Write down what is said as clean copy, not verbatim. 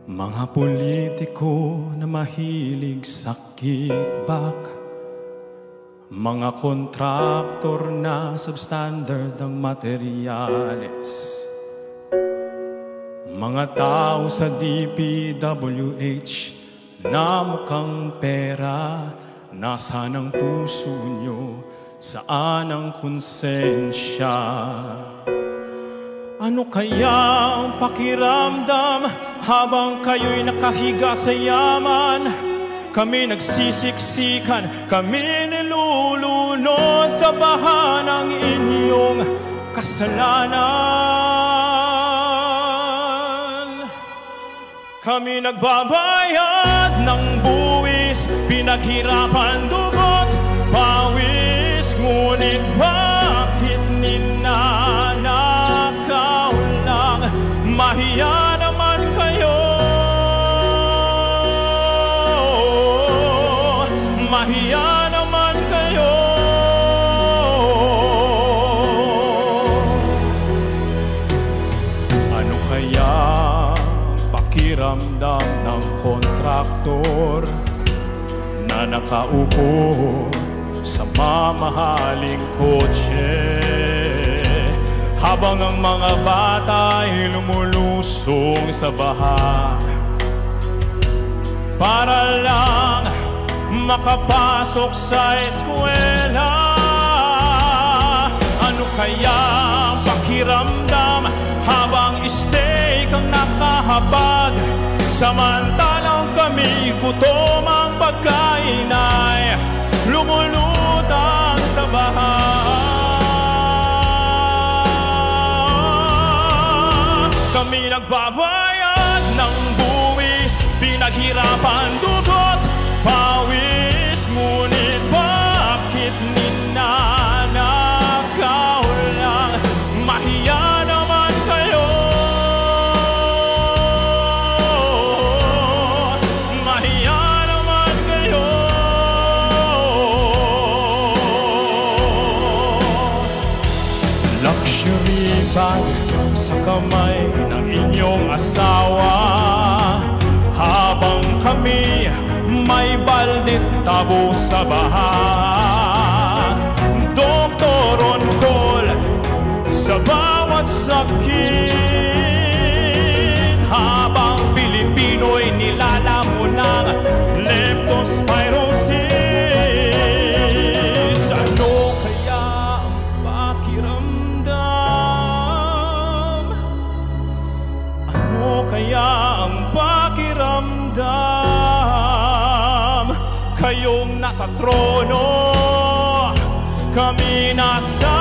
Mga politiko na mahilig sa kickback, mga kontraktor na substandard ang materyales, mga tao sa DPWH na mukhang pera. Nasaan ang puso nyo? Saan ang konsensya? Ano kayang pakiramdam habang kayo'y nakahiga sa yaman? Kami nagsisiksikan, kami nilulunod sa baha ng inyong kasalanan. Kami nagbabayad ng buwis, pinaghirapan, dugot, pawis, ngunit bakit ninanakaw lang? Mahiya naman kayo, mahiya naman kayo. Ano kaya pakiramdam ng kontraktor na nakaupo sa mamahaling kotse, habang ang mga bata ay lumulusong sa baha para lang makapasok sa eskwela? Ano kaya ang pakiramdam habang stay kang nakahabag, samantalang kami gutom ang pagkain ay lumulutang sa baha? Kami nagbabayad ng buwis, pinaghirapan, dugot, pawis, ngunit bakit ninanakaw lang? Mahiya naman kayo, mahiya naman kayo. Luxury bag sa kamay ng inyong asawa, habang kami may baldit tabo sa baha. Doktor on call sa bawat sakit, habang Pilipino'y nilalamon ng leptospirosis. Ano kaya ang pakiramdam? Ano kaya ang pakiramdam? Kayong nasa trono, kami nasa